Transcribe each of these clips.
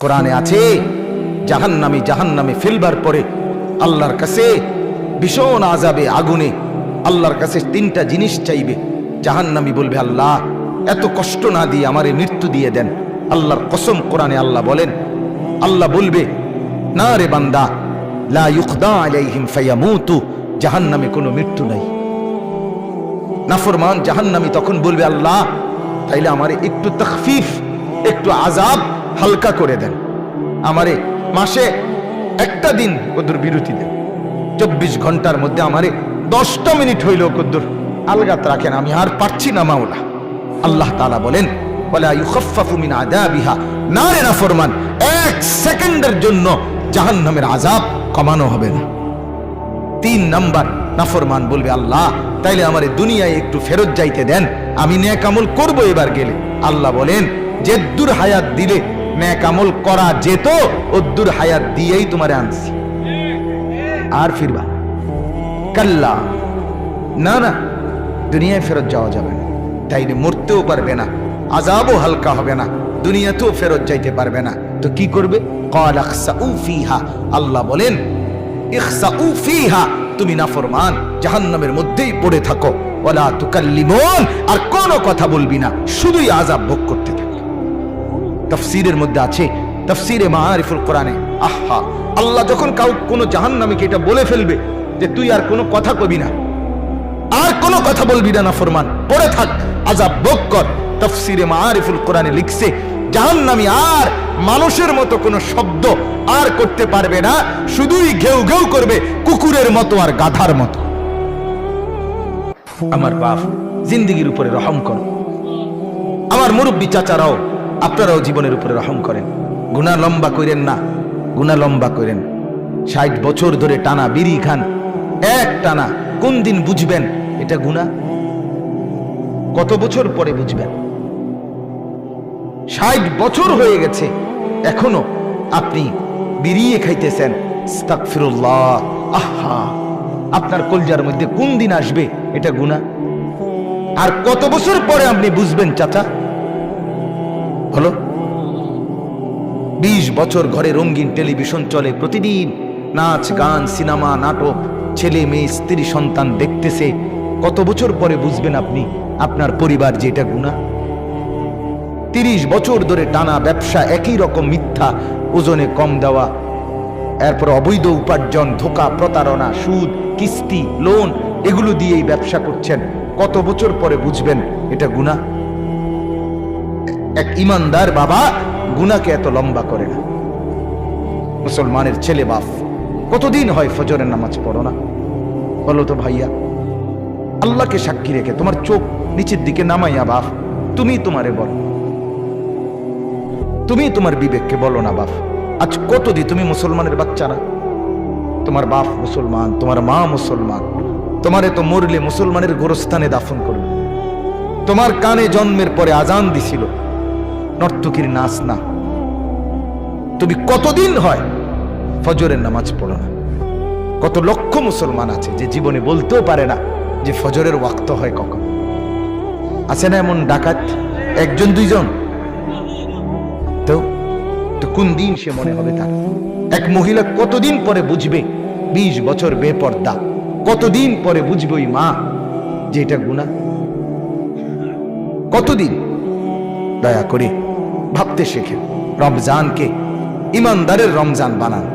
কোরআনে আছে জাহান্নামে ফেলবার পরে আল্লাহর কাছে ভীষণ আযাবে আগুনে আল্লাহর কাছে তিনটা জিনিস চাইবে। জাহান্নামী বলবে, আল্লাহ এত কষ্ট না দিয়ে আমারে মৃত্যু দিয়ে দেন। আল্লাহর কসম, কোরআনে আল্লাহ বলেন, আল্লাহ বলবে, না রে বান্দা, লা ইউকদা আলাইহিম ফায়ামুতু, জাহান্নামে কোনো মৃত্যু নাই। নাফরমান জাহান্নামী তখন বলবে, আল্লাহ তাইলে আমারে একটু তাখফিফ, একটু আযাব হালকা করে দেন, আমারে মাসে একটা দিন কদ্দুর বিরতি দেন, 24 ঘন্টার মধ্যে আমারে 10টা মিনিট হইলেও কদ্দুর আলগাত রাখেন, আমি আর পারছি না মাওলা। আল্লাহ তাআলা বলেন, ওয়ালা ইউখাফফাফু মিন আযাবিহা, না রে নাফরমান, 1 সেকেন্ডের জন্য জাহান্নামের আযাব কমানো হবে না। 3 নাম্বার, নাফরমান বলবে, আল্লাহ তাইলে আমারে দুনিয়ায় একটু ফেরত যাইতে দেন, আমি নেক আমল করব এবার গেলে। আল্লাহ বলেন, যেদ্দুর হায়াত দিলে নেক আমল করা যেত, ওদ্দুর হায়াত দিয়েই তোমারে আনছি, আর ফিরবা কাল্লা, না না, দুনিয়ায় ফেরত যাওয়া যাবে না, তাইলে মরতেও পারবে না, আযাবও হালকা হবে না, দুনিয়াতেও ফেরত যাইতে পারবে না। তো কি করবে? ক্বালা ইখসাউ ফিহা, আল্লাহ বলেন, ইখসাউ ফিহা, তুমি নাফরমান জাহান্নামের মধ্যেই পড়ে থাকো, ওয়ালা তুকাল্লিমুন, আর কোনো কথা বলবি না, শুধুই আযাব ভোগ করতে থাকো। তাফসীরের মধ্যে আছে, তাফসীরে মাআরিফুল কোরআনে, আহা, আল্লাহ যখন কোনো জাহান্নামীকে এটা বলে ফেলবে যে তুই আর কোনো কথা কবি না, আর কোনো কথা বলবি না, নাফরমান পড়ে থাক, আযাব ভোগ কর। তাফসীরে মাআরিফুল কোরআনে লিখছে, জাহান্নামী আর মানুষের মতো কোনো শব্দ আর করতে পারবে না, শুধুই ঘেউ ঘেউ করবে, কুকুরের মতো আর গাধার মতো। আমার বাপ, জিন্দেগির উপরে রহম করো। আমার মুরব্বী চাচারাও, আপনারাও জীবনের উপরে রহম করেন। গুনাহ লম্বা করেন না, গুনাহ লম্বা করেন। 60 বছর ধরে টানা বিড়ি খান, এক টানা, কোন দিন বুঝবেন এটা গুনাহ? কত বছর পরে বুঝবেন? 60 বছর হয়ে গেছে, এখনো আপনি বিড়িয়ে খাইতেছেন, আস্তাগফিরুল্লাহ। আহা, আপনার কলজার মধ্যে কোন দিন আসবে এটা গুনাহ? আর কত বছর পরে আপনি বুঝবেন চাচা? হলো 20 বছর ঘরে রঙিন টেলিভিশন চলে, প্রতিদিন নাচ গান, সিনেমা, নাটক, ছেলে মেয়ে, স্ত্রী, সন্তান দেখতেছে। কত বছর পরে বুঝবেন আপনি, আপনার পরিবার যে এটা গুনাহ? 30 বছর ধরে টানা ব্যবসা, একই রকম মিথ্যা, ওজনে কম দেওয়া, এরপর অবৈধ উপার্জন, ধোঁকা, প্রতারণা, সুদ, কিস্তি, লোন, এগুলো দিয়েই ব্যবসা করছেন। কত বছর পরে বুঝবেন এটা গুনাহ? এক ইমানদার বাবা গুনাহকে এত লম্বা করে না। মুসলমানের ছেলে বাপ, কতদিন হয় ফজরের নামাজ পড়ো না? বলো তো ভাইয়া, আল্লাহকে সাক্ষী রেখে তোমার চোখ নিচের দিকে নামাইয়া বাপ, তুমি তোমারে বলো, তুমি তোমার বিবেককে বলো না বাপ, আজ কতদিন তুমি মুসলমানের বাচ্চা না? তোমার বাপ মুসলমান, তোমার মা মুসলমান, তোমারে তো মরলে মুসলমানের গোরস্থানে দাফন করবে। তোমার কানে জন্মের পরে আজান দিছিল, নর্তকীর নাচ না। তুমি কতদিন হয় ফজরের নামাজ পড়ো না? কত লক্ষ মুসলমান আছে যে জীবনে বলতেও পারে না যে ফজরের ওয়াক্ত হয় কখন। আছে না এমন ডাকাত? 1 2 তো কোন দিন সে মনে হবে তার? এক মহিলা কতদিন পরে বুঝবে 20 বছর বেপর্দা, কতদিন পরে বুঝবে ওই মা যে এটা গুনাহ? কতদিন? দয়া করে ভাবতে শেখেন। রমজানকে ইমানদারের রমজান বানান।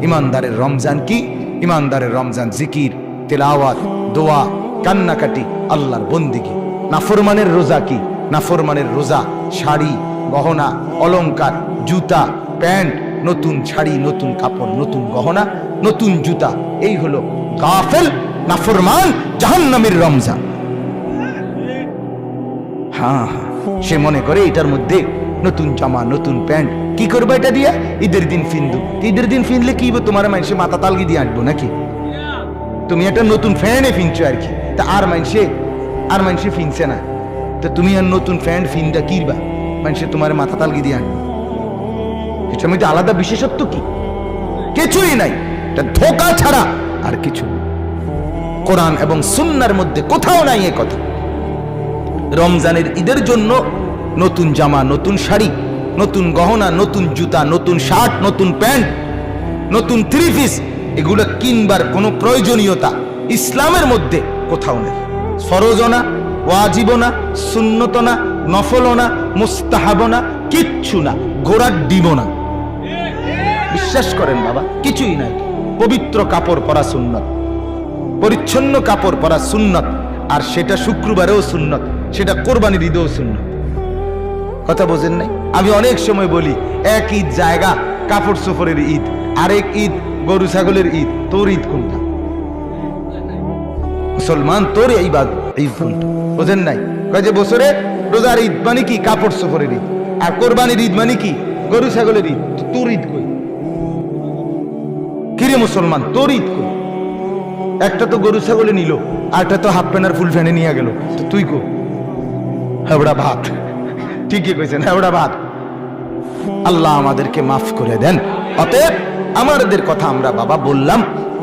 ইমানদারের রমজান কি? ইমানদারের রমজান জিকির, তেলাওয়াত, দোয়া, কান্নাকাটি, আল্লাহর বন্দিগি। নাফরমানের রোজা কি? নাফরমানের রোজা শাড়ি, গহনা, অলংকার, জুতা, প্যান্ট, নতুন শাড়ি, নতুন কাপড়, নতুন গহনা, নতুন জুতা, এই হলো গাফেল, নাফরমান, জাহান্নামের রমজান। হ্যাঁ, সে মনে করে এটার মধ্যে নতুন জামা, নতুন প্যান্ট, কি করবো এটা দিয়া? ঈদের দিন ফিন্দু। ঈদের দিন ফিনলে কি তোমার মানুষে মাথা তালগি দিয়ে আসবো নাকি? তুমি একটা নতুন ফ্যানে ফিনছো আর কি, তা আর মানুষে ফিনছে না, তো তুমি আর নতুন ফ্যান ফিনটা কিরবা? মানুষে তোমার মাথা তালগি দিয়ে আনবে। এটার মধ্যে আলাদা বিশেষত্ব কি? কিছুই নাই, এটা ধোঁকা ছাড়া আর কিছু। কোরআন এবং সুন্নাহর মধ্যে কোথাও নাই এ কথা। রমজানের ঈদের জন্য নতুন জামা, নতুন শাড়ি, নতুন গহনা, নতুন জুতা, নতুন শার্ট, নতুন প্যান্ট, নতুন থ্রি পিস, এগুলো কিনবার কোনো প্রয়োজনীয়তা ইসলামের মধ্যে কোথাও নেই। ফরজও না, ওয়াজিবও না, সুন্নত না, নফলও না, মুস্তাহাবও না, কিচ্ছু না, ঘোড়ার ডিমও না। বিশ্বাস করেন বাবা, কিছুই নাই। পবিত্র কাপড় পরা সুন্নত, পরিচ্ছন্ন কাপড় পরা সুন্নত, আর সেটা শুক্রবারেও সুন্নত, সেটা কোরবানির ঈদেও সুন্নত। কথা বোঝেন নাই? আমি অনেক সময় বলি, এক ঈদ জায়গা কাপড় সফরের ঈদ, আরেক ঈদ গরু ছাগলের ঈদ। তোর ঈদ কোনটা? মুসলমান, তোর এই ঈদ কোনটা? বোঝেন নাই? কয় যে বছরে রোজার ঈদ মানে কি? কাপড় সফরের ঈদ। আর কোরবানির ঈদ মানে কি? গরু ছাগলের ঈদ। তোর ঈদ কই? কিরে মুসলমান, তোর ঈদ কই? একটা তো গরু ছাগলে নিল, আরটা তো হাফ প্যান্ট আর ফুল ফ্যানে নিয়ে গেল, তো তুই কো? হেবড়া ভাত। ঠিকই কইছেন, হেবড়া ভাত। আল্লাহ আমাদেরকে মাফ করে দেন। অতএব আমাদের কথা আমরা বাবা বললাম,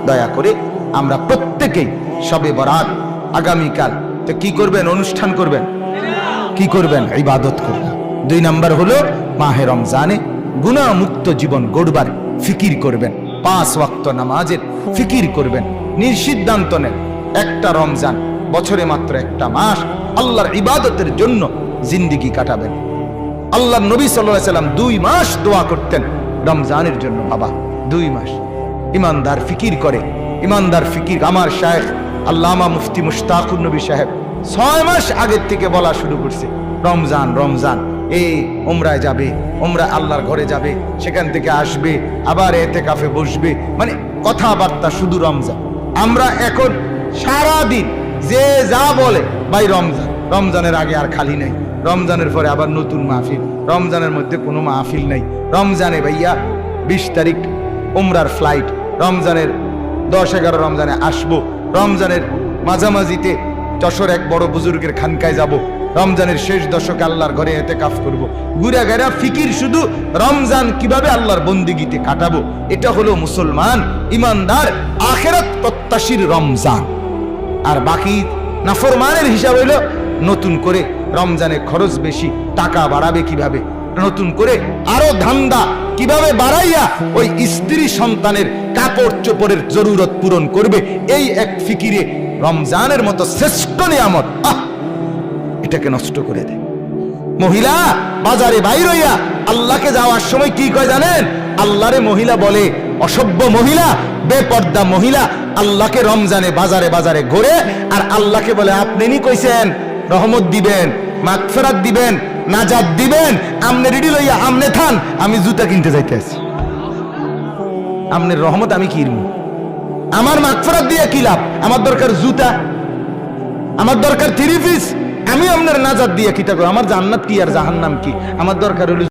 দয়া করে আমরা প্রত্যেকেই শবে বরাত আগামীকাল তো কি করবেন? অনুষ্ঠান করবেন। কি করবেন? ইবাদত করবেন। 2 নাম্বার হলো মাহে রমজানে গুনাহ মুক্ত জীবন গড়বার ফিকির করবেন। 5 ওয়াক্ত নামাজের ফিকির করবেন। নির্সিদ্ধান্ত নেন, একটা রমজান বছরে মাত্র একটা মাস আল্লাহর ইবাদতের জন্য জিন্দেগি কাটাবেন। আল্লাহর নবী সাল্লাল্লাহু আলাইহি সাল্লাম 2 মাস দোয়া করতেন রমজানের জন্য। বাবা 2 মাস ইমানদার ফিকির করে। ইমানদার ফিকির আমার শায়েখ আল্লামা মুফতি মুশতাকুর নবী সাহেব 6 মাস আগের থেকে বলা শুরু করছে, রমজান রমজান, এই উমরায় যাবে, উমরা আল্লাহর ঘরে যাবে, সেখান থেকে আসবে, আবার ইতিকাফে বসবে, মানে কথাবার্তা শুধু রমজান। আমরা এখন সারা দিন যে যা বলে, ভাই রমজান, রমজানের আগে আর খালি নাই, রমজানের পরে আবার নতুন মাহফিল, রমজানের মধ্যে কোনো মাহফিল নাই, রমজানে ভাইয়া 20 তারিখ উমরার ফ্লাইট, রমজানের 10-11 রমজানে আসবো, রমজানের মাঝামাঝিতে যশোর এক বড় বুজুর্গের খানকায় যাব, রমজানের শেষ দশকে আল্লাহর ঘরে ইতিকাফ করব। ঘুরা গেরা ফিকির শুধু রমজান কিভাবে আল্লাহর বন্দিগিতে কাটাবো। এটা হলো মুসলমান ইমানদার আখিরাত প্রত্যাশীর রমজান। আর বাকি নাফরমানের হিসাব হইলো নতুন করে রমজানে খরচ বেশি, টাকা বাড়াবে কিভাবে, নতুন করে আরো ধান্দা কিভাবে বাড়াইয়া ওই স্ত্রী সন্তানের কাপড় চোপড়ের জরুরত পূরণ করবে, এই এক ফিকিরে রমজানের মতো শ্রেষ্ঠ নিয়ামত এটাকে নষ্ট করে দেয়। মহিলা বাজারে বাইর হইয়া আল্লাহকে যাওয়ার সময় কি কয় জানেন? আল্লাহরে মহিলা বলে অসভ্য মহিলা, বেপর্দা মহিলা। আল্লাহকে রমজানে বাজারে বাজারে ঘুরে আর আল্লাহকে বলে আপনি নি কইছেন রহমত দিবেন, মাগফিরাত দিবেন, নাজাত দিবেন, আমনে রেডি লইয়া আমনে থান, আমি জুতা কিনতে যাইতে আছি। আমনের রহমত আমি কিনবো, আমার মাগফিরাত দিয়ে কি লাভ? আমার দরকার জুতা, আমার দরকার থ্রি পিস, আমি আপনার নাজাত দিয়ে কিটা করব? আমার জান্নাত কি আর জাহান্নাম কি? আমার দরকার হলো